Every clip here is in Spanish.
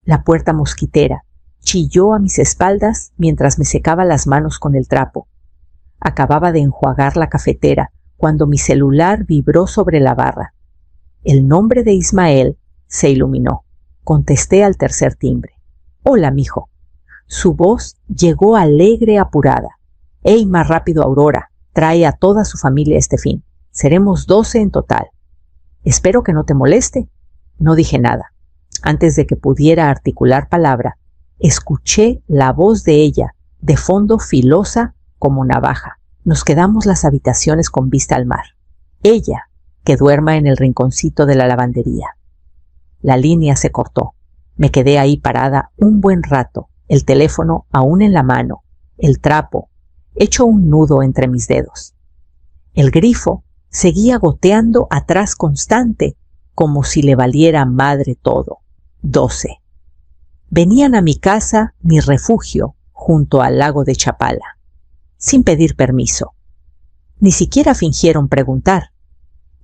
La puerta mosquitera chilló a mis espaldas mientras me secaba las manos con el trapo. Acababa de enjuagar la cafetera cuando mi celular vibró sobre la barra. El nombre de Ismael se iluminó. Contesté al tercer timbre. «Hola, mijo». Su voz llegó alegre, apurada. «Ey, más rápido, Aurora. Trae a toda su familia este fin. Seremos 12 en total». «Espero que no te moleste». No dije nada. Antes de que pudiera articular palabra, escuché la voz de ella, de fondo filosa como navaja. Nos quedamos las habitaciones con vista al mar. Ella, que duerma en el rinconcito de la lavandería. La línea se cortó. Me quedé ahí parada un buen rato, el teléfono aún en la mano, el trapo, hecho un nudo entre mis dedos. El grifo seguía goteando atrás constante, como si le valiera madre todo. 12. Venían a mi casa, mi refugio, junto al lago de Chapala, sin pedir permiso. Ni siquiera fingieron preguntar.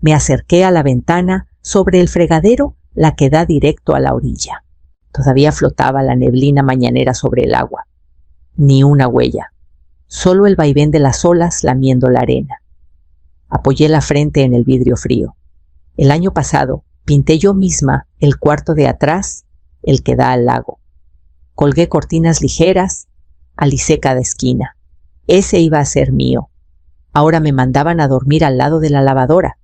Me acerqué a la ventana sobre el fregadero, la que da directo a la orilla. Todavía flotaba la neblina mañanera sobre el agua. Ni una huella, solo el vaivén de las olas lamiendo la arena. Apoyé la frente en el vidrio frío. El año pasado pinté yo misma el cuarto de atrás, el que da al lago. Colgué cortinas ligeras, alicé cada esquina. Ese iba a ser mío. Ahora me mandaban a dormir al lado de la lavadora.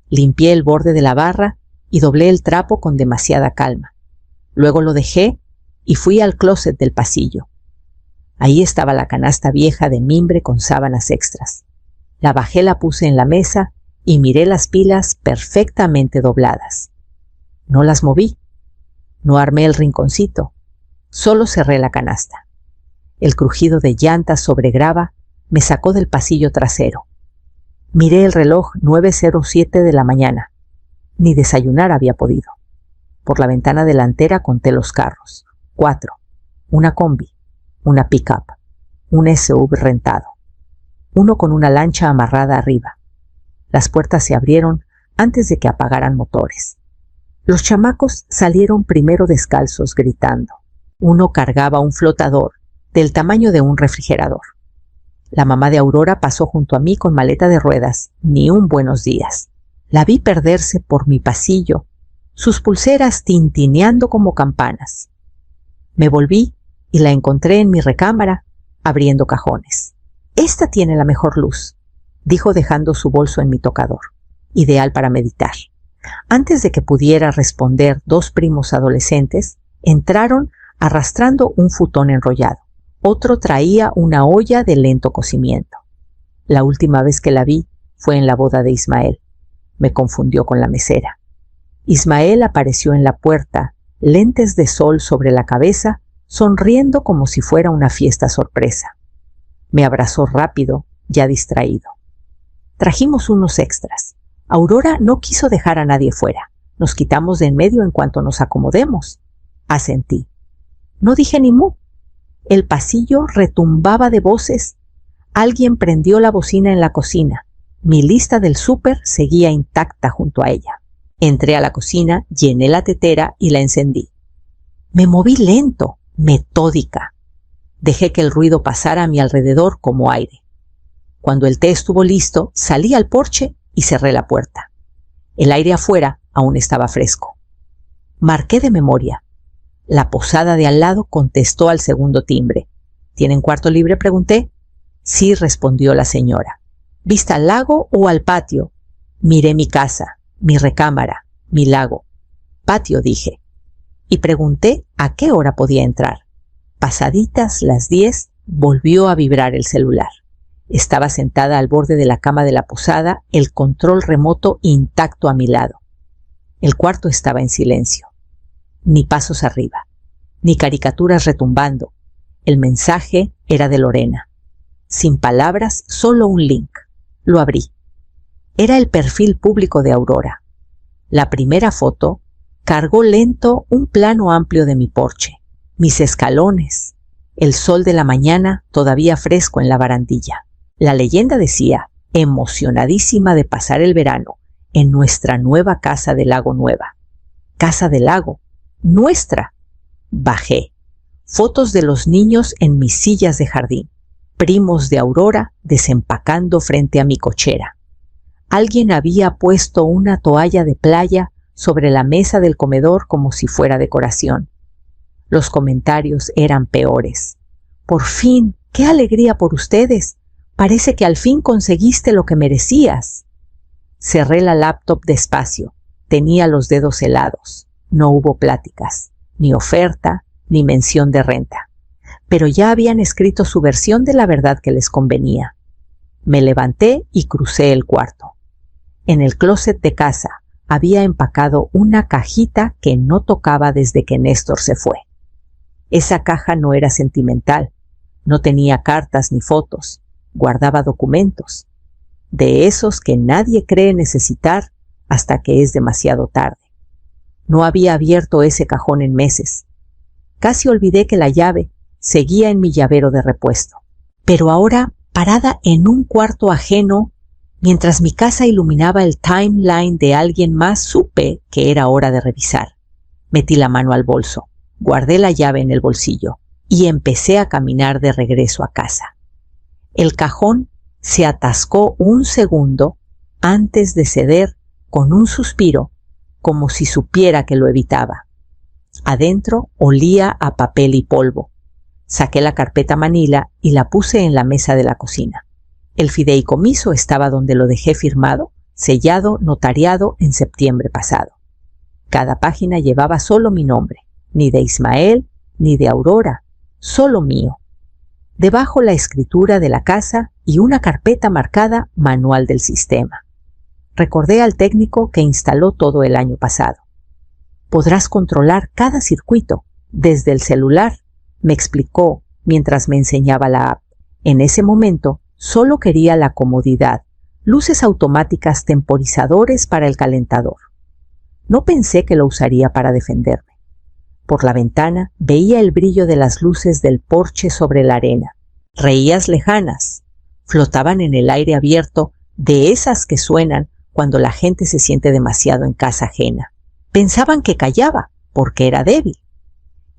Limpié el borde de la barra y doblé el trapo con demasiada calma. Luego lo dejé y fui al closet del pasillo. Ahí estaba la canasta vieja de mimbre con sábanas extras. La bajé, la puse en la mesa y miré las pilas perfectamente dobladas. No las moví. No armé el rinconcito. Solo cerré la canasta. El crujido de llantas sobre grava me sacó del pasillo trasero. Miré el reloj 9:07 de la mañana. Ni desayunar había podido. Por la ventana delantera conté los carros. 4. Una combi, una pick-up, un SUV rentado. Uno con una lancha amarrada arriba. Las puertas se abrieron antes de que apagaran motores. Los chamacos salieron primero descalzos, gritando. Uno cargaba un flotador del tamaño de un refrigerador. La mamá de Aurora pasó junto a mí con maleta de ruedas. Ni un buenos días. La vi perderse por mi pasillo, sus pulseras tintineando como campanas. Me volví y la encontré en mi recámara, abriendo cajones. «Esta tiene la mejor luz», dijo dejando su bolso en mi tocador. Ideal para meditar. Antes de que pudiera responder, 2 primos adolescentes entraron arrastrando un futón enrollado. Otro traía una olla de lento cocimiento. La última vez que la vi fue en la boda de Ismael. Me confundió con la mesera. Ismael apareció en la puerta, lentes de sol sobre la cabeza, sonriendo como si fuera una fiesta sorpresa. Me abrazó rápido, ya distraído. Trajimos unos extras. Aurora no quiso dejar a nadie fuera. Nos quitamos de en medio en cuanto nos acomodemos. Asentí. No dije ni mu. El pasillo retumbaba de voces. Alguien prendió la bocina en la cocina. Mi lista del súper seguía intacta junto a ella. Entré a la cocina, llené la tetera y la encendí. Me moví lento, metódica. Dejé que el ruido pasara a mi alrededor como aire. Cuando el té estuvo listo, salí al porche y cerré la puerta. El aire afuera aún estaba fresco. Marqué de memoria. La posada de al lado contestó al segundo timbre. ¿Tienen cuarto libre?, pregunté. Sí, respondió la señora. ¿Vista al lago o al patio? Miré mi casa, mi recámara, mi lago. Patio, dije. Y pregunté a qué hora podía entrar. Pasaditas las 10, volvió a vibrar el celular. Estaba sentada al borde de la cama de la posada, el control remoto intacto a mi lado. El cuarto estaba en silencio. Ni pasos arriba, ni caricaturas retumbando. El mensaje era de Lorena. Sin palabras, solo un link. Lo abrí. Era el perfil público de Aurora. La primera foto cargó lento un plano amplio de mi porche, mis escalones, el sol de la mañana todavía fresco en la barandilla. La leyenda decía, emocionadísima de pasar el verano en nuestra nueva casa de Lago Nueva. Casa del Lago, nuestra. Bajé. Fotos de los niños en mis sillas de jardín. Primos de Aurora desempacando frente a mi cochera. Alguien había puesto una toalla de playa sobre la mesa del comedor como si fuera decoración. Los comentarios eran peores. Por fin, qué alegría por ustedes. Parece que al fin conseguiste lo que merecías. Cerré la laptop despacio. Tenía los dedos helados. No hubo pláticas, ni oferta, ni mención de renta. Pero ya habían escrito su versión de la verdad que les convenía. Me levanté y crucé el cuarto. En el closet de casa había empacado una cajita que no tocaba desde que Néstor se fue. Esa caja no era sentimental, no tenía cartas ni fotos, guardaba documentos, de esos que nadie cree necesitar hasta que es demasiado tarde. No había abierto ese cajón en meses. Casi olvidé que la llave seguía en mi llavero de repuesto. Pero ahora, parada en un cuarto ajeno, mientras mi casa iluminaba el timeline de alguien más, supe que era hora de revisar. Metí la mano al bolso, guardé la llave en el bolsillo y empecé a caminar de regreso a casa. El cajón se atascó un segundo antes de ceder con un suspiro, como si supiera que lo evitaba. Adentro olía a papel y polvo. Saqué la carpeta manila y la puse en la mesa de la cocina. El fideicomiso estaba donde lo dejé firmado, sellado, notariado en septiembre pasado. Cada página llevaba solo mi nombre, ni de Ismael, ni de Aurora, solo mío. Debajo la escritura de la casa y una carpeta marcada Manual del Sistema. Recordé al técnico que instaló todo el año pasado. Podrás controlar cada circuito desde el celular, me explicó mientras me enseñaba la app. En ese momento solo quería la comodidad, luces automáticas, temporizadores para el calentador. No pensé que lo usaría para defenderme. Por la ventana veía el brillo de las luces del porche sobre la arena. Reías lejanas, flotaban en el aire abierto, de esas que suenan cuando la gente se siente demasiado en casa ajena. Pensaban que callaba porque era débil,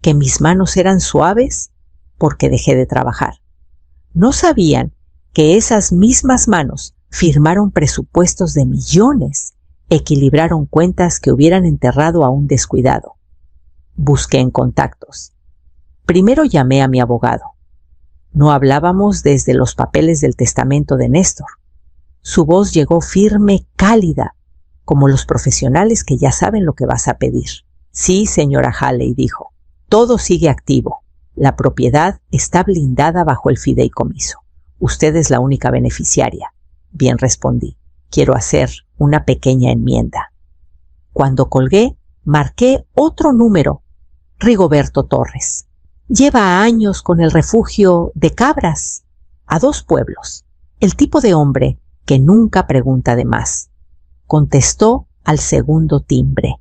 que mis manos eran suaves porque dejé de trabajar. No sabían que esas mismas manos firmaron presupuestos de millones, equilibraron cuentas que hubieran enterrado a un descuidado. Busqué en contactos. Primero llamé a mi abogado. No hablábamos desde los papeles del testamento de Néstor. Su voz llegó firme, cálida, como los profesionales que ya saben lo que vas a pedir. Sí, señora Halley, dijo. Todo sigue activo. La propiedad está blindada bajo el fideicomiso. Usted es la única beneficiaria. Bien, respondí. Quiero hacer una pequeña enmienda. Cuando colgué, marqué otro número. Rigoberto Torres. Lleva años con el refugio de cabras, a 2 pueblos. El tipo de hombre que nunca pregunta de más. Contestó al segundo timbre.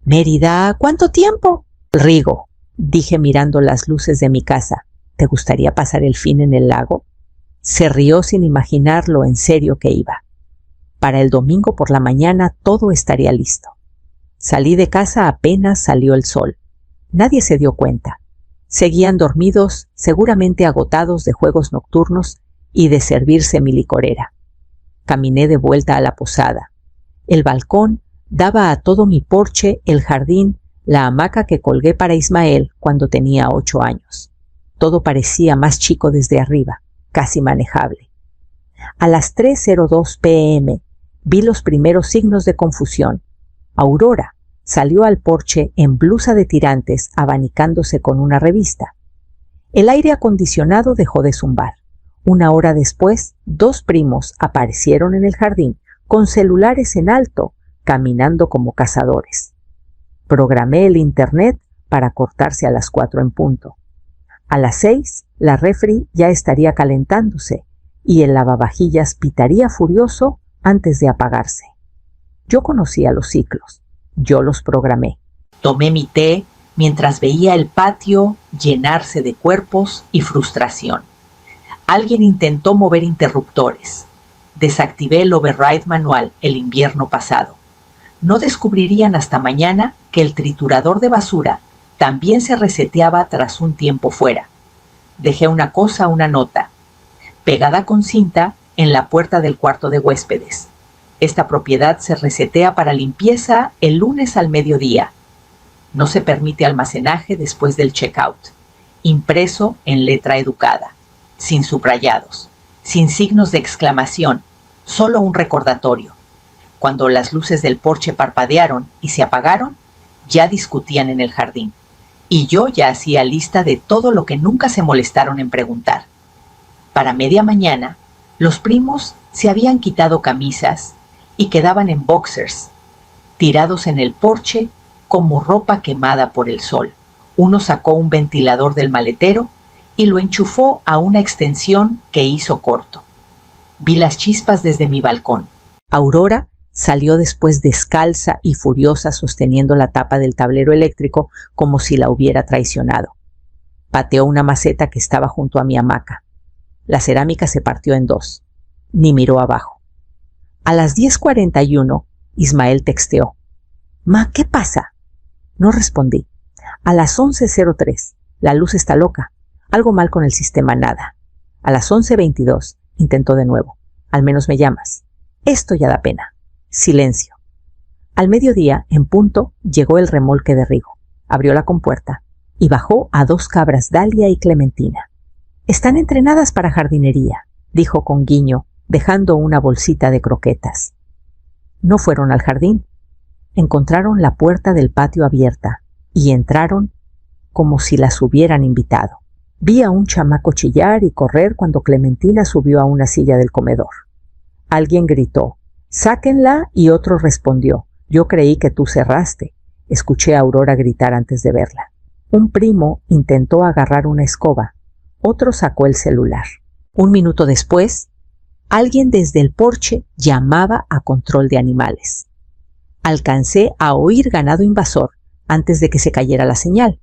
Mérida, ¿cuánto tiempo? Rigo, dije mirando las luces de mi casa. ¿Te gustaría pasar el fin en el lago? Se rió sin imaginar lo en serio que iba. Para el domingo por la mañana todo estaría listo. Salí de casa apenas salió el sol. Nadie se dio cuenta. Seguían dormidos, seguramente agotados de juegos nocturnos y de servirse mi licorera. Caminé de vuelta a la posada. El balcón daba a todo mi porche, el jardín, la hamaca que colgué para Ismael cuando tenía 8 años. Todo parecía más chico desde arriba, casi manejable. A las 3:02 p.m. vi los primeros signos de confusión. Aurora salió al porche en blusa de tirantes, abanicándose con una revista. El aire acondicionado dejó de zumbar. 1 hora después, 2 primos aparecieron en el jardín, con celulares en alto, caminando como cazadores. Programé el internet para cortarse a las 4 en punto. A las 6, la refri ya estaría calentándose y el lavavajillas pitaría furioso antes de apagarse. Yo conocía los ciclos. Yo los programé. Tomé mi té mientras veía el patio llenarse de cuerpos y frustración. Alguien intentó mover interruptores. Desactivé el override manual el invierno pasado. No descubrirían hasta mañana que el triturador de basura también se reseteaba tras un tiempo fuera. Dejé una nota, pegada con cinta en la puerta del cuarto de huéspedes. Esta propiedad se resetea para limpieza el lunes al mediodía. No se permite almacenaje después del checkout. Impreso en letra educada, sin subrayados, sin signos de exclamación, solo un recordatorio. Cuando las luces del porche parpadearon y se apagaron, ya discutían en el jardín. Y yo ya hacía lista de todo lo que nunca se molestaron en preguntar. Para media mañana, los primos se habían quitado camisas y quedaban en boxers, tirados en el porche como ropa quemada por el sol. Uno sacó un ventilador del maletero y lo enchufó a una extensión que hizo corto. Vi las chispas desde mi balcón. Aurora salió después descalza y furiosa sosteniendo la tapa del tablero eléctrico como si la hubiera traicionado. Pateó una maceta que estaba junto a mi hamaca. La cerámica se partió en dos. Ni miró abajo. A las 10:41, Ismael texteó. «Ma, ¿qué pasa?» No respondí. A las 11:03, la luz está loca. Algo mal con el sistema, nada. A las 11:22, intentó de nuevo. Al menos me llamas. Esto ya da pena. Silencio. Al mediodía, en punto, llegó el remolque de Rigo. Abrió la compuerta y bajó a 2 cabras, Dalia y Clementina. «Están entrenadas para jardinería», dijo con guiño, dejando una bolsita de croquetas. No fueron al jardín. Encontraron la puerta del patio abierta y entraron como si las hubieran invitado. Vi a un chamaco chillar y correr cuando Clementina subió a una silla del comedor. Alguien gritó, «¡Sáquenla!» y otro respondió, «Yo creí que tú cerraste». Escuché a Aurora gritar antes de verla. Un primo intentó agarrar una escoba. Otro sacó el celular. Un minuto después, alguien desde el porche llamaba a control de animales. Alcancé a oír ganado invasor antes de que se cayera la señal.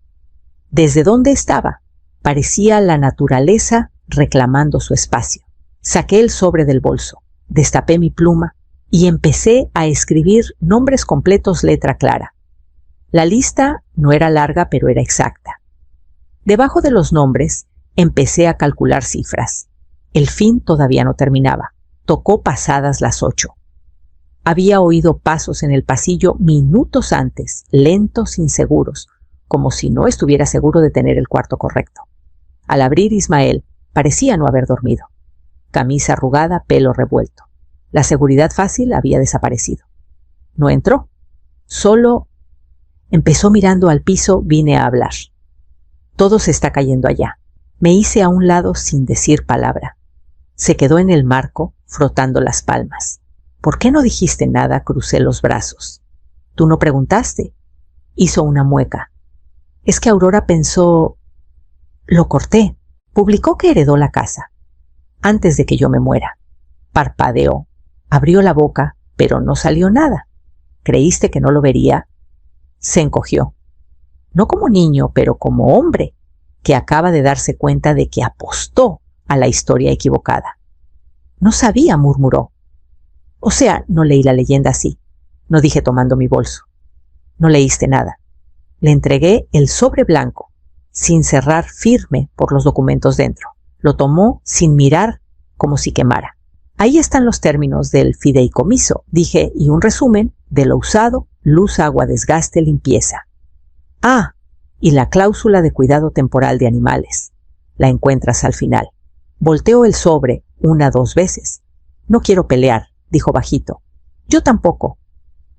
Desde donde estaba, parecía la naturaleza reclamando su espacio. Saqué el sobre del bolso, destapé mi pluma y empecé a escribir nombres completos letra clara. La lista no era larga, pero era exacta. Debajo de los nombres empecé a calcular cifras. El fin todavía no terminaba. Tocó pasadas las 8. Había oído pasos en el pasillo minutos antes, lentos, inseguros, como si no estuviera seguro de tener el cuarto correcto. Al abrir, Ismael parecía no haber dormido. Camisa arrugada, pelo revuelto. La seguridad fácil había desaparecido. No entró. Solo empezó mirando al piso. Vine a hablar. Todo se está cayendo allá. Me hice a un lado sin decir palabra. Se quedó en el marco, frotando las palmas. ¿Por qué no dijiste nada? Crucé los brazos. ¿Tú no preguntaste? Hizo una mueca. Es que Aurora pensó... Lo corté. Publicó que heredó la casa. Antes de que yo me muera. Parpadeó. Abrió la boca, pero no salió nada. ¿Creíste que no lo vería? Se encogió. No como niño, pero como hombre, que acaba de darse cuenta de que apostó a la historia equivocada. No sabía, murmuró. O sea, no leí la leyenda así. No dije tomando mi bolso. No leíste nada. Le entregué el sobre blanco, sin cerrar, firme por los documentos dentro. Lo tomó sin mirar, como si quemara. Ahí están los términos del fideicomiso, dije, y un resumen de lo usado, luz, agua, desgaste, limpieza. Ah, y la cláusula de cuidado temporal de animales. La encuentras al final. Volteó el sobre 1 o 2 veces. No quiero pelear, dijo bajito. Yo tampoco.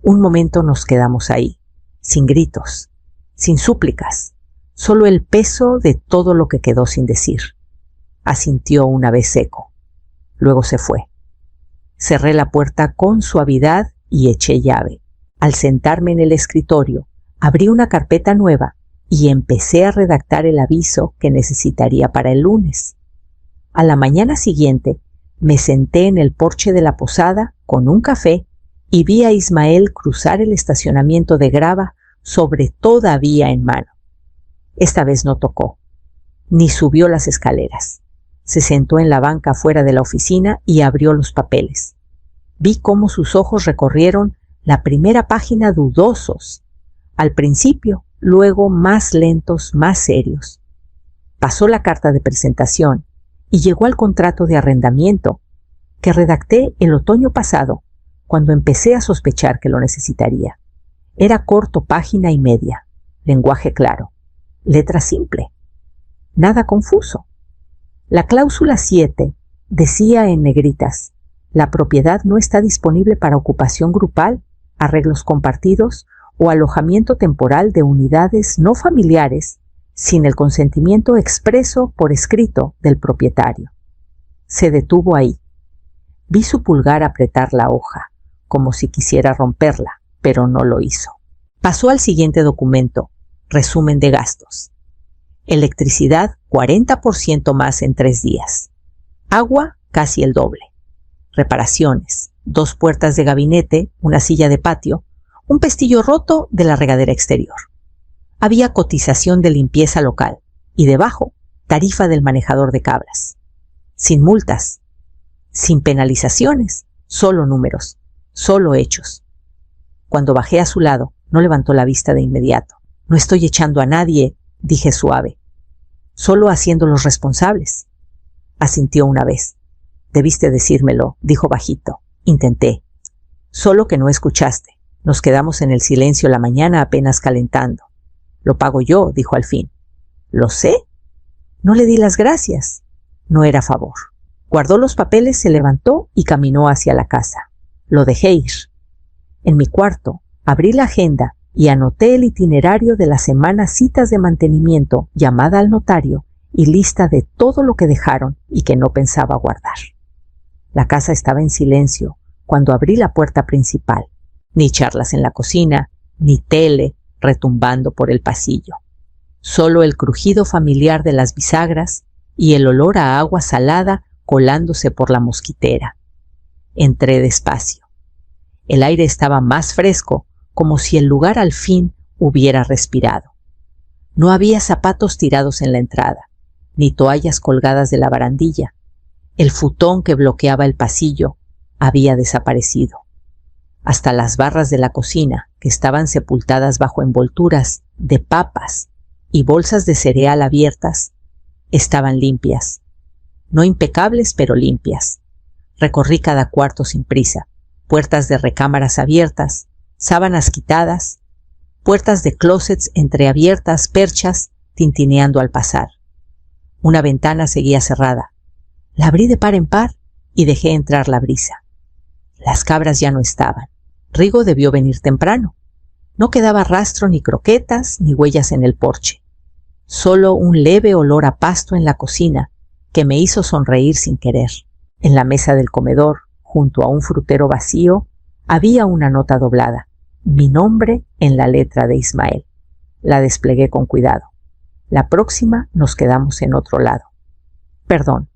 Un momento nos quedamos ahí, sin gritos, sin súplicas, solo el peso de todo lo que quedó sin decir. Asintió una vez seco. Luego se fue. Cerré la puerta con suavidad y eché llave. Al sentarme en el escritorio, abrí una carpeta nueva y empecé a redactar el aviso que necesitaría para el lunes. A la mañana siguiente, me senté en el porche de la posada con un café y vi a Ismael cruzar el estacionamiento de grava sobre toda vía en mano. Esta vez no tocó, ni subió las escaleras. Se sentó en la banca fuera de la oficina y abrió los papeles. Vi cómo sus ojos recorrieron la primera página dudosos. Al principio luego más lentos, más serios. Pasó la carta de presentación y llegó al contrato de arrendamiento que redacté el otoño pasado, cuando empecé a sospechar que lo necesitaría. Era corto, página y media, lenguaje claro, letra simple, nada confuso. La cláusula 7 decía en negritas: la propiedad no está disponible para ocupación grupal, arreglos compartidos o alojamiento temporal de unidades no familiares sin el consentimiento expreso por escrito del propietario. Se detuvo ahí. Vi su pulgar apretar la hoja, como si quisiera romperla, pero no lo hizo. Pasó al siguiente documento: resumen de gastos. Electricidad 40% más en 3 días. Agua casi el doble. Reparaciones: 2 puertas de gabinete, una silla de patio, un pestillo roto de la regadera exterior. Había cotización de limpieza local y debajo tarifa del manejador de cabras. Sin multas, sin penalizaciones, solo números, solo hechos. Cuando bajé a su lado, no levantó la vista de inmediato. No estoy echando a nadie, dije suave. Solo haciéndolos responsables. Asintió una vez. Debiste decírmelo, dijo bajito. Intenté. Solo que no escuchaste. Nos quedamos en el silencio la mañana apenas calentando. Lo pago yo, dijo al fin. Lo sé. No le di las gracias. No era favor. Guardó los papeles, se levantó y caminó hacia la casa. Lo dejé ir. En mi cuarto, abrí la agenda y anoté el itinerario de la semana citas de mantenimiento, llamada al notario y lista de todo lo que dejaron y que no pensaba guardar. La casa estaba en silencio cuando abrí la puerta principal. Ni charlas en la cocina, ni tele retumbando por el pasillo. Solo el crujido familiar de las bisagras y el olor a agua salada colándose por la mosquitera. Entré despacio. El aire estaba más fresco, como si el lugar al fin hubiera respirado. No había zapatos tirados en la entrada, ni toallas colgadas de la barandilla. El futón que bloqueaba el pasillo había desaparecido. Hasta las barras de la cocina, que estaban sepultadas bajo envolturas de papas y bolsas de cereal abiertas, estaban limpias. No impecables, pero limpias. Recorrí cada cuarto sin prisa. Puertas de recámaras abiertas, sábanas quitadas, puertas de closets entreabiertas, perchas tintineando al pasar. Una ventana seguía cerrada. La abrí de par en par y dejé entrar la brisa. Las cabras ya no estaban. Rigo debió venir temprano. No quedaba rastro ni croquetas ni huellas en el porche. Solo un leve olor a pasto en la cocina que me hizo sonreír sin querer. En la mesa del comedor, junto a un frutero vacío, había una nota doblada. Mi nombre en la letra de Ismael. La desplegué con cuidado. La próxima nos quedamos en otro lado. Perdón.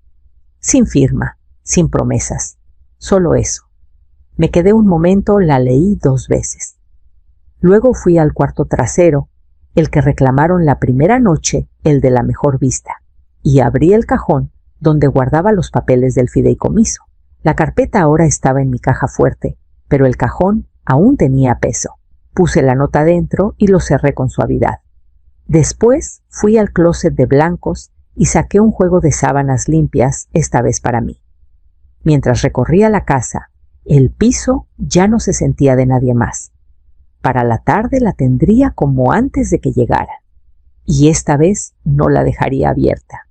Sin firma, sin promesas. Solo eso. Me quedé un momento, la leí 2 veces. Luego fui al cuarto trasero, el que reclamaron la primera noche, el de la mejor vista, y abrí el cajón donde guardaba los papeles del fideicomiso. La carpeta ahora estaba en mi caja fuerte, pero el cajón aún tenía peso. Puse la nota dentro y lo cerré con suavidad. Después fui al closet de blancos y saqué un juego de sábanas limpias, esta vez para mí. Mientras recorría la casa, el piso ya no se sentía de nadie más. Para la tarde la tendría como antes de que llegara, y esta vez no la dejaría abierta.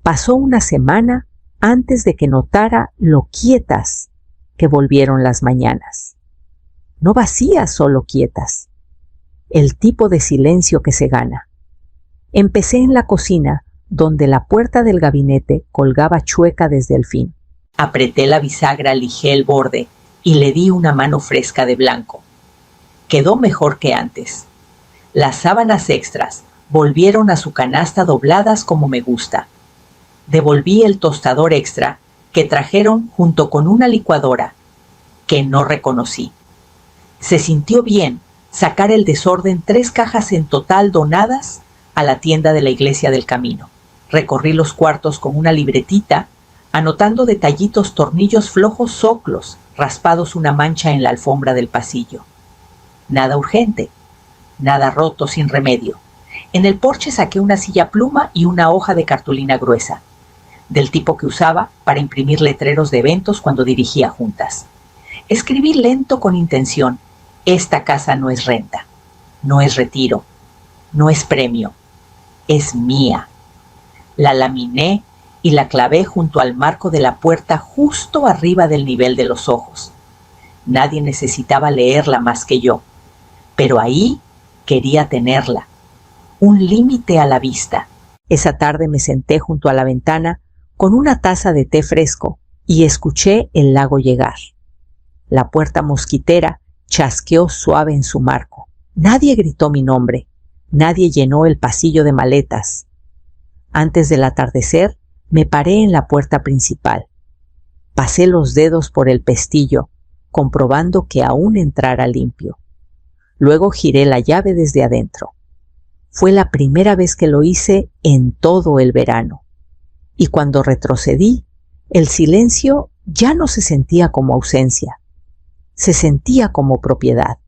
Pasó una semana antes de que notara lo quietas que volvieron las mañanas. No vacías, solo quietas. El tipo de silencio que se gana. Empecé en la cocina, donde la puerta del gabinete colgaba chueca desde el fin. Apreté la bisagra, lijé el borde y le di una mano fresca de blanco. Quedó mejor que antes. Las sábanas extras volvieron a su canasta dobladas como me gusta. Devolví el tostador extra que trajeron junto con una licuadora que no reconocí. Se sintió bien sacar el desorden, 3 cajas en total donadas a la tienda de la iglesia del camino. Recorrí los cuartos con una libretita, anotando detallitos, tornillos flojos, soclos, raspados, una mancha en la alfombra del pasillo. Nada urgente, Nada roto, sin remedio. En el porche saqué una silla pluma y una hoja de cartulina gruesa, del tipo que usaba para imprimir letreros de eventos cuando dirigía juntas. Escribí lento con intención: esta casa no es renta, no es retiro, no es premio, es mía. La laminé y la clavé junto al marco de la puerta, justo arriba del nivel de los ojos. Nadie necesitaba leerla más que yo, pero ahí quería tenerla. Un límite a la vista. Esa tarde me senté junto a la ventana con una taza de té fresco y escuché el lago llegar. La puerta mosquitera chasqueó suave en su marco. Nadie gritó mi nombre. Nadie llenó el pasillo de maletas. Antes del atardecer, me paré en la puerta principal. Pasé los dedos por el pestillo, comprobando que aún entrara limpio. Luego giré la llave desde adentro. Fue la primera vez que lo hice en todo el verano. Y cuando retrocedí, el silencio ya no se sentía como ausencia. Se sentía como propiedad.